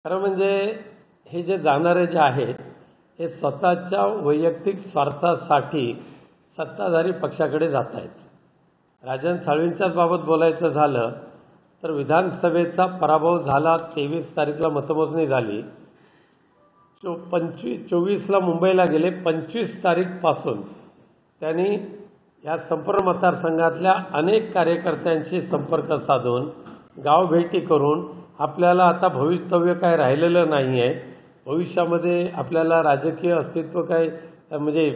खरं म्हणजे हे जे जाणारे जे आहेत हे स्वतःच्या वैयक्तिक स्वार्थासाठी सत्ताधारी पक्षाकडे जात आहेत. राजन साळवींच्याच बाबत बोलायचं झालं तर विधानसभेचा पराभव झाला. 23 तारीखला मतमोजणी झाली. 24ला मुंबईला गेले. 25 तारीखपासून त्यांनी या संपूर्ण मतदारसंघातल्या अनेक कार्यकर्त्यांशी संपर्क साधून गाव भेटी करून आपल्याला आता भवितव्य काय राहिलेलं नाही आहे, भविष्यामध्ये आपल्याला राजकीय अस्तित्व काय म्हणजे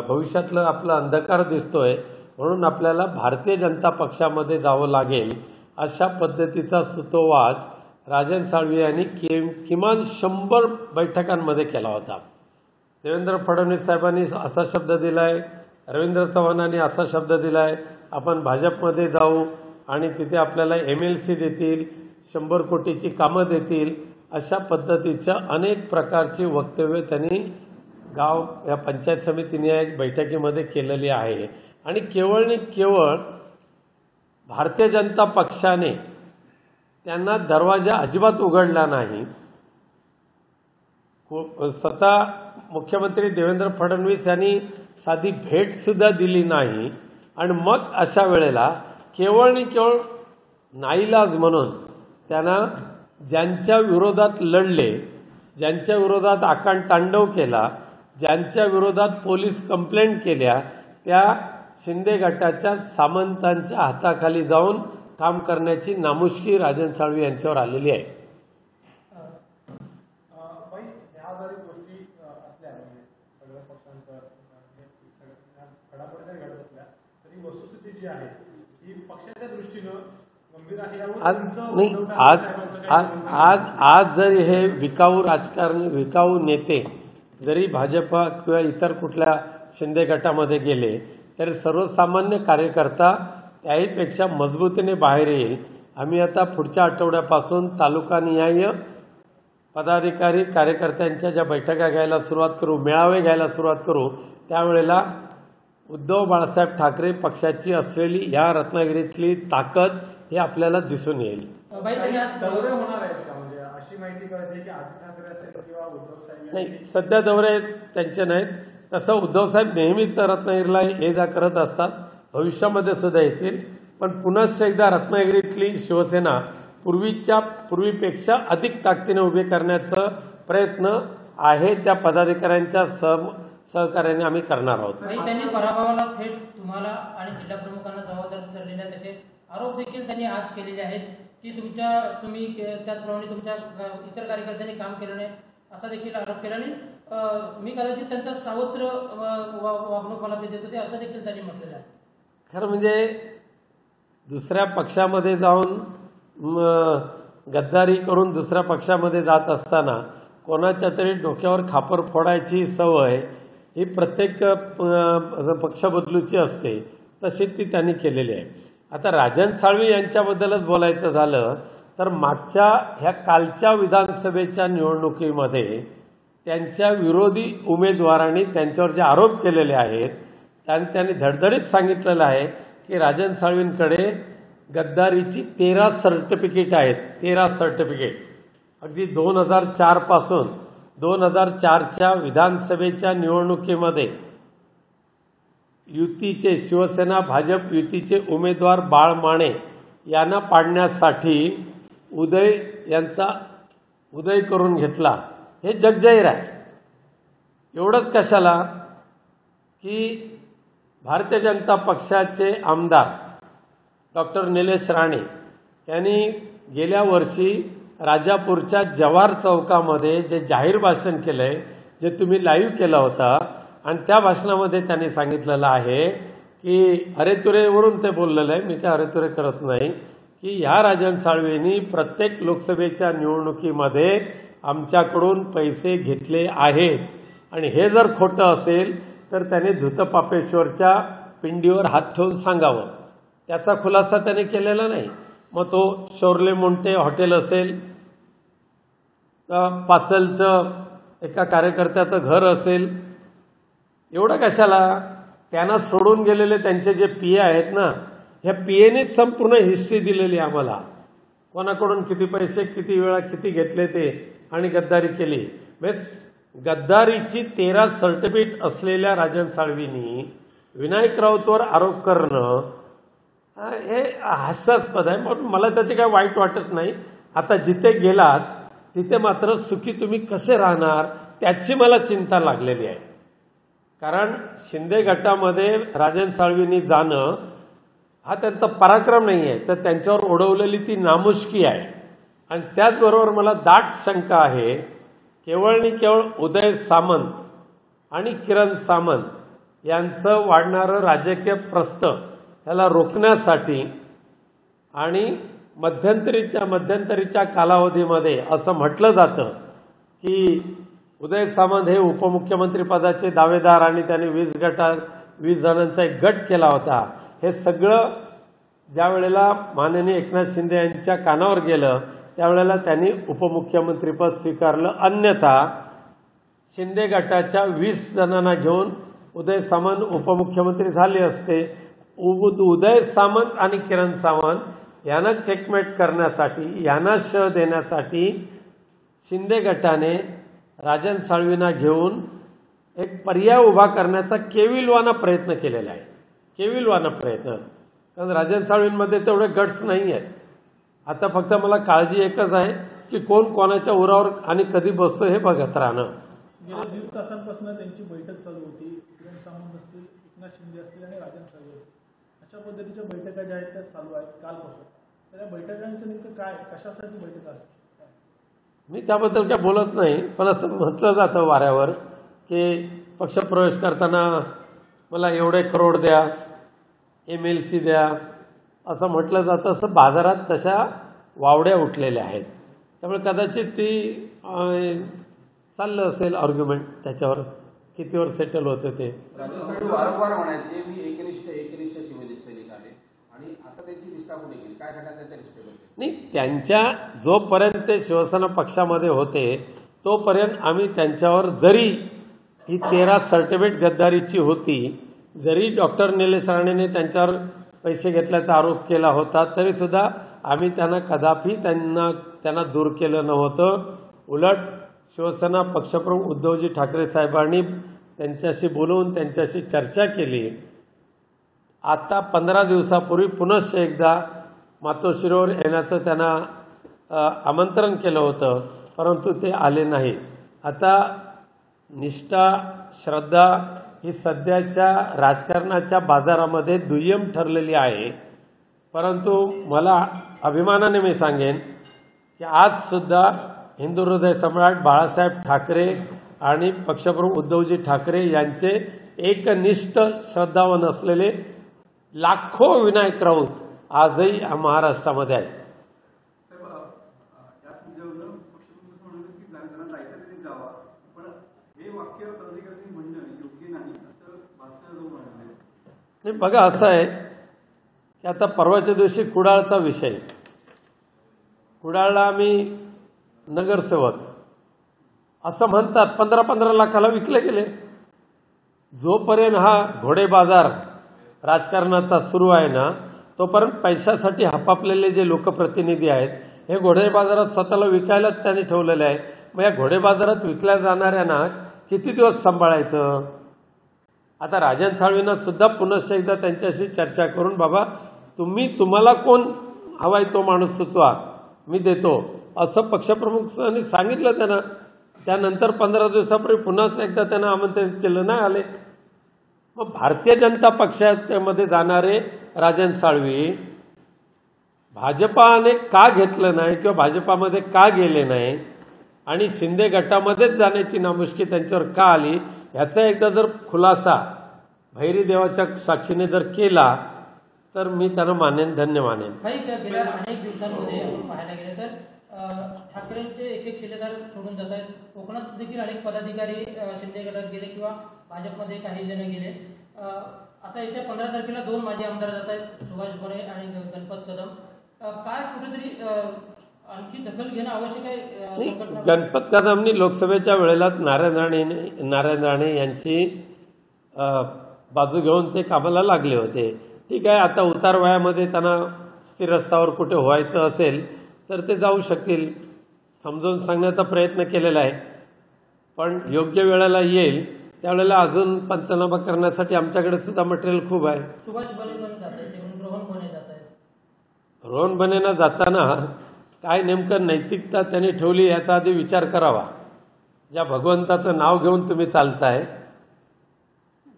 भविष्यातलं आपला अंधकार दिसतोय, म्हणून आपल्याला भारतीय जनता पक्षामध्ये जावं लागेल अशा पद्धतीचा सुतोवाच राजन साळवी यांनी किमान 100 बैठकांमध्ये केला होता. देवेंद्र फडणवीस साहेबांनी असा शब्द दिलाय, रवींद्र चव्हाणांनी असा शब्द दिलाय, आपण भाजपमध्ये जाऊ आणि तिथे आपल्याला MLC देतील, 100 कोटीची कामं देतील, अशा पद्धतीच्या अनेक प्रकारची वक्तव्य त्यांनी गाव या पंचायत समितीने या बैठकीमध्ये केलेली आहे. आणि केवळ भारतीय जनता पक्षाने त्यांना दरवाजा अजिबात उघडला नाही. स्वतः मुख्यमंत्री देवेंद्र फडणवीस यांनी साधी भेटसुद्धा दिली नाही. आणि मग अशा वेळेला केवळ नाईलाज म्हणून त्यांना ज्यांच्या विरोधात लढले, ज्यांच्या विरोधात आकांड तांडव केला, ज्यांच्या विरोधात पोलीस कंप्लेंट केल्या, त्या शिंदे गटाच्या सामंतांच्या हाताखाली जाऊन काम करण्याची नामुष्की राजन साळवी यांच्यावर आलेली आहे. आज जरी हे विकाऊ राजकारणी, विकाऊ नेते जरी भाजपा किंवा इतर कुठल्या शिंदे गटामध्ये गेले तरी सर्वसामान्य कार्यकर्ता त्याहीपेक्षा मजबूतीने बाहेर येईल. आम्ही आता पुढच्या आठवड्यापासून तालुकानिहाय पदाधिकारी कार्यकर्त्यांच्या ज्या बैठका घ्यायला सुरुवात करू, मेळावे घ्यायला सुरुवात करू, त्यावेळेला उद्धव बाळासाहेब ठाकरे पक्षाची असलेली या रत्नागिरीतली ताकद हे आपल्याला दिसून येईल. नाही, सध्या दौरे त्यांचे नाहीत. तसं उद्धवसाहेब नेहमीच रत्नागिरीला ये जा करत असतात, भविष्यामध्ये सुद्धा येतील. पण पुन्हा एकदा रत्नागिरीतली शिवसेना पूर्वीपेक्षा अधिक ताकदीने उभी करण्याचा प्रयत्न आहे. त्या पदाधिकाऱ्यांच्या सहकार्याने आम्ही करणार आहोत. त्यांनी पराभवाला थेट तुम्हाला आणि जिल्हा प्रमुखांना जबाबदार ठरलेल्या त्याचे आरोप देखील त्यांनी आज केलेले आहेत की तुम्ही त्याचप्रमाणे तुमच्या इतर कार्यकर्त्यांनी काम केलं नाही असा देखील आरोप केला. आणि मी कदाचित त्यांचा सावत्र वागणूक मला ते देत होते असं देखील त्यांनी म्हटलेलं आहे. खरं म्हणजे दुसऱ्या पक्षामध्ये जाऊन गद्दारी करून दुसऱ्या पक्षामध्ये जात असताना कोणाच्या तरी डोक्यावर खापर फोडायची सवय ही प्रत्येक पक्ष बदलूची असते, तशी ती त्यांनी केलेली आहे. आता राजन साळवी यांच्याबद्दलच बोलायचं झालं तर ह्या कालच्या विधानसभेच्या निवडणुकीमध्ये त्यांच्या विरोधी उमेदवारांनी त्यांच्यावर जे आरोप केलेले आहेत त्यांनी धडधडीत सांगितलेलं आहे की राजन साळवींकडे गद्दारीची 13 सर्टिफिकेट आहेत. 13 सर्टिफिकेट अगदी 2004 पासून 2004च्या विधानसभेच्या निवडणुकीमध्ये युतीचे शिवसेना भाजप युतीचे उमेदवार बाळ माने यांना पाडण्यासाठी उदय करून घेतला. हे जगजाहीर आहे. एवढंच कशाला की भारतीय जनता पक्षाचे आमदार डॉक्टर निलेश राणे यांनी गेल्या वर्षी राजापूरच्या जवाहर चौकामध्ये जे जाहीर भाषण केलंय, जे तुम्ही लाईव्ह केलं होतं, आणि त्या भाषणामध्ये त्यांनी सांगितलेलं आहे की अरेतुरेवरून ते बोललेलं आहे, मी काय अरेतुरे करत नाही, की ह्या राजन साळवींनी प्रत्येक लोकसभेच्या निवडणुकीमध्ये आमच्याकडून पैसे घेतले आहेत. आणि हे जर खोटं असेल तर त्याने धुतपापेश्वरच्या पिंडीवर हात ठेवून सांगावं. त्याचा खुलासा त्याने केलेला नाही. मग तो शोर्ले मोंटे हॉटेल असेल, पाचलचं एका कार्यकर्त्याचं घर असेल, एवढं कशाला? त्यांना सोडून गेलेले त्यांचे जे PA आहेत ना, ह्या PAनेच संपूर्ण हिस्ट्री दिलेली आम्हाला. कोणाकडून किती पैसे किती वेळा किती घेतले ते आणि गद्दारी केली. गद्दारीची 13 सर्टिफिकेट असलेल्या राजन साळवींनी विनायक राऊतवर आरोप करणं हे हास्यास्पद आहे. म्हणून मला त्याचे काय वाईट वाटत नाही. आता जिथे गेलात तिथे मात्र सुखी तुम्ही कसे राहणार त्याची मला चिंता लागलेली आहे. कारण शिंदे गटामध्ये राजन साळवींनी जाणं हा त्यांचा पराक्रम नाही आहे, तर त्यांच्यावर ओढवलेली ती नामुष्की आहे. आणि त्याचबरोबर मला दाट शंका आहे केवळ उदय सामंत आणि किरण सामंत यांचं वाढणारं राजकीय प्रस्थ त्याला रोखण्यासाठी आणि मध्यंतरीच्या कालावधीमध्ये असं म्हटलं जातं की उदय सामंत हे उपमुख्यमंत्री पदाचे दावेदार आणि त्यांनी 20 जणांचा एक गट केला होता. हे सगळं ज्या वेळेला माननीय एकनाथ शिंदे यांच्या कानावर गेलं त्यावेळेला त्यांनी उपमुख्यमंत्रीपद स्वीकारलं. अन्यथा शिंदे गटाच्या 20 जणांना घेऊन उदय सामंत उपमुख्यमंत्री झाले असते. उदय सामंत आणि किरण सामंत यांना चेकमेट करण्यासाठी यांना शह देण्यासाठी शिंदे गटाने राजन साळवींना घेऊन एक पर्याय उभा करण्याचा केविलवाना प्रयत्न केलेला आहे. केविलवाना प्रयत्न. कारण राजन साळवींमध्ये तेवढे गट्स नाही आहेत. आता फक्त मला काळजी एकच आहे की कोण कोणाच्या उरावर आणि कधी बसतो हे बघत राहणं. गेल्या 1.5 तासांपासून त्यांची बैठक चालू होती. किरण सामंत असतील, एकनाथ शिंदे असतील आणि राजन साळवी असतील, अशा पद्धतीच्या बैठका ज्या आहेत त्या चालू आहेत कालपासून. तर या बैठकांचं नेमकं काय, कशासाठी बैठका असतात? मी त्याबद्दल काय बोलत नाही, पण असं म्हटलं जातं वाऱ्यावर की पक्षप्रवेश करताना मला एवढे करोड द्या, MLC द्या असं म्हटलं जातं. असं बाजारात तशा वावड्या उठलेल्या आहेत. त्यामुळे कदाचित ती चाललं असेल आर्ग्युमेंट त्याच्यावर कितीवर सेटल होतं ते. वारंवार म्हणायचे मी एकनिष्ठ शिवसैनिक आहे आणि आता त्यांची निष्ठा पुढे गेली. काय घटना त्यांच्या निष्ठेवर नाही, त्यांच्या जोपर्यंत ते शिवसेना पक्षामध्ये होते तोपर्यंत आम्ही त्यांच्यावर जरी ही 13 सर्टिफिकेट गद्दारीची होती, जरी डॉक्टर निलेश राणेने त्यांच्यावर पैसे घेतल्याचा आरोप केला होता तरी सुद्धा आम्ही त्यांना कदापि त्यांना दूर केलं नव्हतं. उलट शिवसेना पक्षप्रमुख उद्धवजी ठाकरे साहेबांनी त्यांच्याशी बोलवून त्यांच्याशी चर्चा केली. आता 15 दिवसापूर्वी पुनश्च एकदा मातोश्रीवर येण्याचं त्यांना आमंत्रण केलं होतं, परंतु ते आले नाही. आता निष्ठा श्रद्धा ही सध्याच्या राजकारणाच्या बाजारामध्ये दुय्यम ठरलेली आहे. परंतु मला अभिमानाने मी सांगेन की आजसुद्धा हिंदू हृदय सम्राट बाळासाहेब ठाकरे आणि पक्षप्रमुख उद्धवजी ठाकरे यांचे एकनिष्ठ श्रद्धावान असलेले लाखो विनायक राऊत आजही महाराष्ट्रामध्ये आहेत. नाही, बघा असं आहे की आता परवाच्या दिवशी कुडाळचा विषय. कुडाळला आम्ही नगरसेवक असं म्हणतात 15-15 लाखाला विकले गेले. जोपर्यंत हा घोडे बाजार राजकारणाचा सुरू आहे ना तोपर्यंत पैशासाठी हपापलेले जे लोकप्रतिनिधी आहेत हे घोडे बाजारात स्वतःला विकायलाच त्यांनी ठेवलेले आहे. मग या घोडे बाजारात विकल्या जाणाऱ्यांना किती दिवस सांभाळायचं. आता राजन साळवींना सुद्धा पुनश्च एकदा त्यांच्याशी चर्चा करून बाबा तुम्हाला कोण हवाय तो माणूस सुचवा, मी देतो असं पक्षप्रमुखांनी सांगितलं त्यांना. त्यानंतर 15 दिवसापूर्वी पुन्हा एकदा त्यांना आमंत्रित केलं, नाही आले. मग भारतीय जनता पक्षामध्ये जाणारे राजन साळवी भाजपाने का घेतलं नाही किंवा भाजपामध्ये का गेले नाही आणि शिंदे गटामध्येच जाण्याची नामुष्की त्यांच्यावर का आली याचा एकदा जर खुलासा भैरी देवाच्या साक्षीने जर केला तर मी त्यांना मानेन, धन्य मानेन. गेल्या अनेक दिवसांमध्ये आपण पाहायला गेले तर ठाकरेंचे एक शिलेदार सोडून जात आहेत. कोकणात देखील अनेक पदाधिकारी शिंदे गटात गेले किंवा भाजपमध्ये काही जण गेले. आता येत्या 15 तारखेला 2 माजी आमदार जात आहेत, सुभाष बने आणि गणपत कदम. काय कुठेतरी आणखी दखल घेणं आवश्यक आहे. गणपत कदमनी लोकसभेच्या वेळेलाच नारायण राणे यांची बाजू घेऊन ते कामाला लागले होते. ठीक आहे, आता उतार वयामध्ये त्यांना स्थिरस्थावर कुठे व्हायचं असेल तर ते जाऊ शकतील. समजावून सांगण्याचा प्रयत्न केलेला आहे, पण योग्य वेळेला येईल त्यावेळेला अजून पंचनामा करण्यासाठी आमच्याकडे सुद्धा मटेरियल खूप आहे. सुभाष बने पण जात आहे, तिकडून रोहन बने जात आहे. रोहन बनेना जाताना काय नेमकं नैतिकता त्यांनी ठेवली याचा आधी विचार करावा. ज्या भगवंताचं नाव घेऊन तुम्ही चालताय,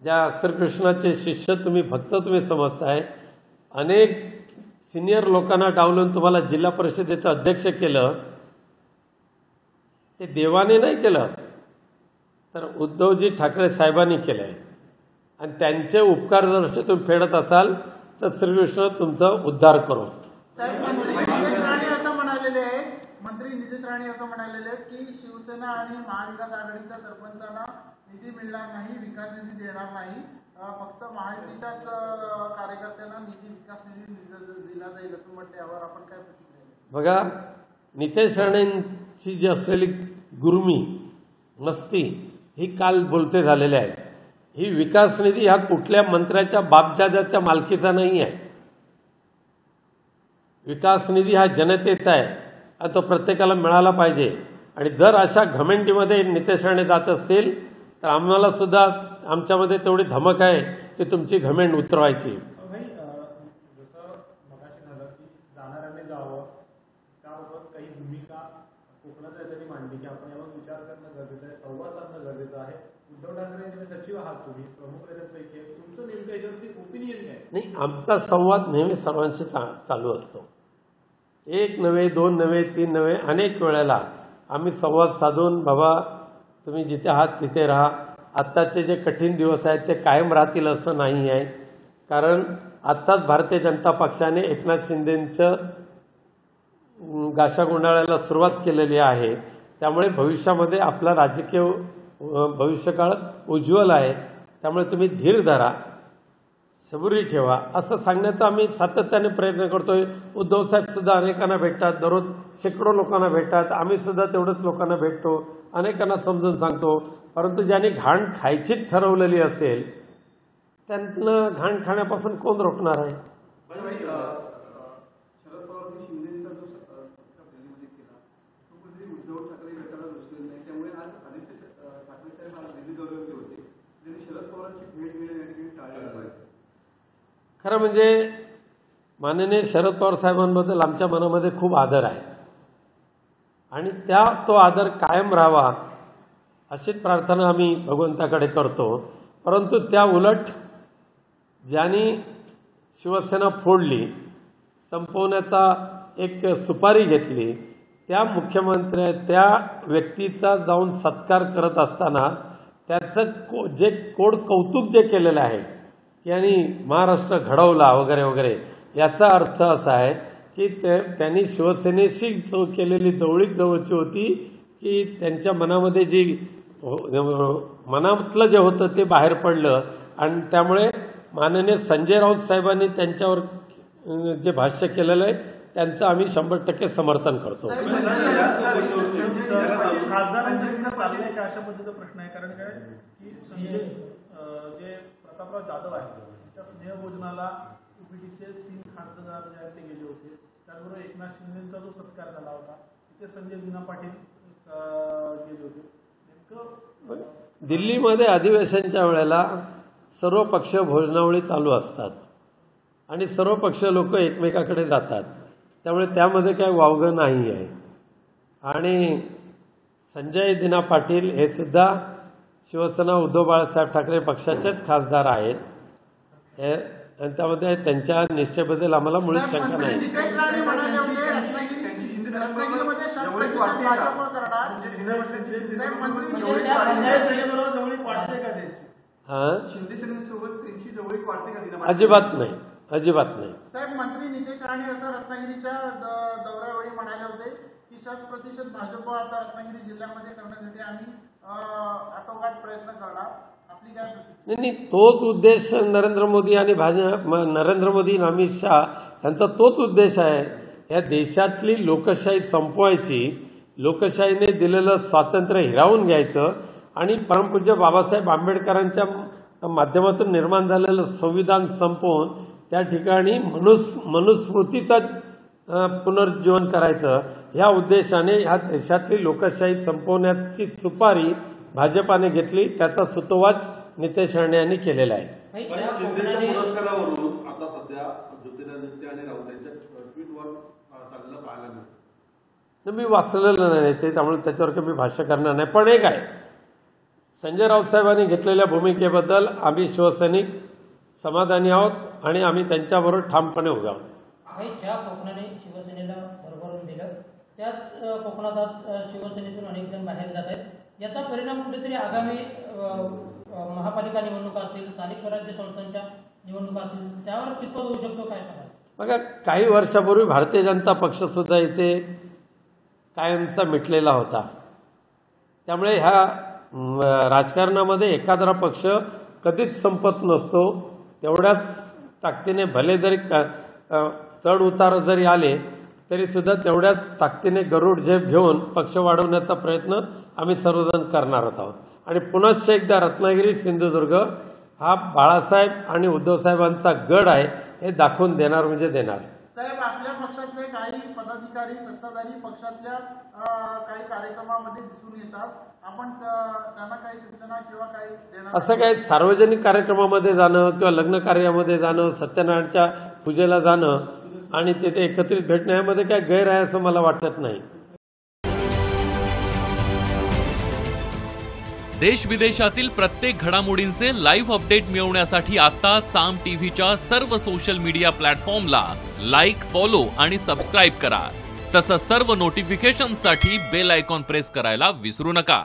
ज्या श्रीकृष्णाचे शिष्य तुम्ही भक्त तुम्ही समजताय, अनेक सिनियर लोकांना डावलून तुम्हाला जिल्हा परिषदेचं अध्यक्ष केलं, ते देवाने नाही केलं तर उद्धवजी ठाकरे साहेबांनी केलं आहे. आणि त्यांचे उपकार जर तुम्ही फेडत असाल तर श्रीकृष्ण तुमचा उद्धार करो. मंत्री नितेश राणे असं म्हणालेले आहेत की शिवसेना आणि महाविकास आघाडीच्या सरपंचांना निधी मिळणार नाही, विकास निधी देणार नाही, फक्त महायुतीच्याच कार्यकर्त्यांना विकास निधी दिला जाईल असं म्हटलं. यावर आपण काय प्रतिक्रिया? बघा, नितेश राणेंची जी असलेली गुरमी मस्ती ही काल बोलते झालेले आहे. ही विकास निधी हा कुठल्या मंत्र्याच्या बापजाद्याच्या मालकीचा नाही आहे. विकास निधी हा जनतेचा आहे आणि तो प्रत्येकाला मिळाला पाहिजे. आणि जर अशा घमेंडीमध्ये नितेश राणे जात असतील तर आम्हाला सुद्धा आमच्यामध्ये तेवढी धमक आहे की तुमची घमेंड उतरवायची. जसं मगाशी झालं की जाणाऱ्याने जावं, त्याबाबत काही भूमिका कोकणात त्यांनी मांडली की आपण यावर विचार करणं गरजेचं आहे, संवाद साधणं गरजेचं आहे. उद्धव ठाकरे यांचे सचिव आहात तुम्ही, प्रमुख नेत्यांपैकी आहे, तुमचं नेमकं याच्यावरती ओपिनियन काय? नाही, आमचा संवाद नेहमी सर्वांशी चालू असतो. एक नव्हे, दोन नव्हे, तीन नव्हे, अनेक वेळेला आम्ही संवाद साधून बाबा तुम्ही जिथे आहात तिथे राहा. आत्ताचे जे कठीण दिवस आहेत ते कायम राहतील असं नाही आहे, कारण आत्ताच भारतीय जनता पक्षाने एकनाथ शिंदेंचं गाशा गुंडाळायला सुरुवात केलेली आहे. त्यामुळे भविष्यामध्ये आपला राजकीय भविष्यकाळ उज्ज्वल आहे. त्यामुळे तुम्ही धीर धरा, सबुरी ठेवा असं सांगण्याचा आम्ही सातत्याने प्रयत्न करतोय. उद्धव साहेब सुद्धा अनेकांना भेटतात, दररोज शेकडो लोकांना भेटतात. आम्ही सुद्धा तेवढंच लोकांना भेटतो, अनेकांना समजून सांगतो. परंतु ज्यांनी घाण खायचीच ठरवलेली असेल त्यांना घाण खाण्यापासून कोण रोखणार आहे? शरद पवारांनी शिंदेचा जो सत्कार दिल्लीमध्ये केला तो कुठेतरी उद्धव ठाकरे गटाला रुचलेला नाही. त्यामुळे आज आदित्य ठाकरे साहेब आज दिल्ली दौऱ्यावरती होते, त्यांनी शरद पवारांची भेट घेणं या ठिकाणी टाळलं पाहिजे. खरं म्हणजे माननीय शरद पवार साहेबांबद्दल आमच्या मनामध्ये खूप आदर आहे आणि तो आदर कायम राहावा अशीच प्रार्थना आम्ही भगवंताकडे करतो. परंतु त्या उलट ज्यांनी शिवसेना फोडली, संपवण्याचा एक सुपारी घेतली, त्या त्या व्यक्तीचा जाऊन सत्कार करत असताना त्याचं जे कौतुक जे केलेलं आहे की आणि महाराष्ट्र घडवला वगैरे वगैरे, याचा अर्थ असा आहे की त्यांनी शिवसेनेशी केलेली जवळीक जवळची होती की त्यांच्या मनामध्ये जी मनातलं जे होतं ते बाहेर पडलं. आणि त्यामुळे माननीय संजय राऊत साहेबांनी त्यांच्यावर जे भाष्य केलेलं आहे त्यांचं आम्ही 100% समर्थन करतो. खासदारांपर्यंत चाललंय का अशा पद्धतीचा प्रश्न आहे. कारण काय की संजय जे प्रतापराव जाधव आहेत त्या स्नेहभोजनाला UPDचे 3 खासदार जे आहेत ते गेले होते. त्याचबरोबर एकनाथ शिंदेचा जो सत्कार झाला होता तिथे संजय दिना पाटील गेले होते. नेमकं दिल्लीमध्ये अधिवेशनच्या वेळेला सर्व पक्ष भोजनावळी चालू असतात आणि सर्व पक्ष लोक एकमेकाकडे जातात. त्यामुळे त्यामध्ये काही वावगं नाही आहे. आणि संजय दिना पाटील हे सुद्धा शिवसेना उद्धव बाळासाहेब ठाकरे पक्षाचेच खासदार आहेत. आणि त्यामध्ये त्यांच्या निष्ठेबद्दल आम्हाला मुळीच शंका नाही. नितेश राणे म्हणाले होते रत्नागिरीमध्ये 100% भाजप करणार. जवळीक वाढते का त्यांची? शिंदे सेनेसोबत त्यांची जवळीक वाढते का? अजिबात नाही, अजिबात नाही. साहेब, मंत्री नितेश राणे असं रत्नागिरीच्या दौऱ्यावेळी म्हणाले होते की 100% भाजप आता रत्नागिरी जिल्ह्यामध्ये करण्यासाठी आम्ही आटोकाट प्रयत्न करणार. आपली काय प्रतिक्रिया? नाही, तोच उद्देश नरेंद्र मोदी आणि नरेंद्र मोदी आणि अमित शहा यांचा तोच उद्देश आहे. या देशातली लोकशाही संपवायची, लोकशाहीने दिलेलं स्वातंत्र्य हिरावून घ्यायचं आणि परमपूज्य बाबासाहेब आंबेडकरांच्या माध्यमातून निर्माण झालेलं संविधान संपवून त्या ठिकाणी मनुस्मृतीचा पुनर्जीवन करायचं ह्या उद्देशाने ह्या देशातली लोकशाही संपवण्याची सुपारी भाजपाने घेतली. त्याचा सुतोवाच नितेश राणे यांनी केलेला आहे. भाई, पण ज्या शिंदेच्या कोकणाने- पुरस्कारावरून आता सध्या ज्योतिरादित्य आणि राऊत यांच्या ट्विटवर चाललेलं पाहायला मिळतं. तर मी वाचलेलं नाही ते, त्यामुळे त्याच्यावर काही मी भाष्य करणार नाही. पण एक आहे, संजय राऊत साहेबांनी घेतलेल्या भूमिकेबद्दल आम्ही शिवसैनिक समाधानी आहोत आणि आम्ही त्यांच्याबरोबर ठामपणे उभे आहोत. भाई, ज्या कोकणाने शिवसेनेला भरभरून दिलं त्याच कोकणात आज शिवसेनेतून अनेक जण बाहेर जात आहेत. याचा परिणाम कुठेतरी आगामी महापालिका निवडणुका असतील, स्थानिक स्वराज्य संस्थांच्या निवडणुका असतील, त्यावर कितपत होऊ शकतो, काय सांगाल? बघा, काही वर्षापूर्वी भारतीय जनता पक्ष सुद्धा इथे कायमचा मिटलेला होता. त्यामुळे ह्या राजकारणामध्ये एखादा पक्ष कधीच संपत नसतो. तेवढ्याच ताकदीने भले जरी चढ उतार जरी आले तरी सुद्धा तेवढ्याच ताकदीने गरुड झेप घेऊन पक्ष वाढवण्याचा प्रयत्न आम्ही सर्वजण करणार आहोत. आणि पुनश्च एकदा रत्नागिरी सिंधुदुर्ग हा बाळासाहेब आणि उद्धव साहेबांचा गड आहे हे दाखवून देणार म्हणजे देणार. साहेब, आपल्या पक्षातले काही पदाधिकारी सत्ताधारी पक्षातल्या काही कार्यक्रमामध्ये दिसून येतात. आपण त्यांना काही सूचना किंवा काही देणार? असं काही सार्वजनिक कार्यक्रमामध्ये जाणं किंवा लग्न कार्यामध्ये जाणं, सत्यनारायणच्या पूजेला जाणं आणि तिथे एकत्रित भेटणं यामध्ये काय गैर आहे असं मला वाटत नाही. देश विदेशातील प्रत्येक घडामोडींचे लाईव्ह अपडेट मिळवण्यासाठी आता साम टीव्हीच्या सर्व सोशल मीडिया प्लॅटफॉर्मला लाईक, फॉलो आणि सबस्क्राईब करा. तसंच सर्व नोटिफिकेशनसाठी बेल आयकॉन प्रेस करायला विसरू नका.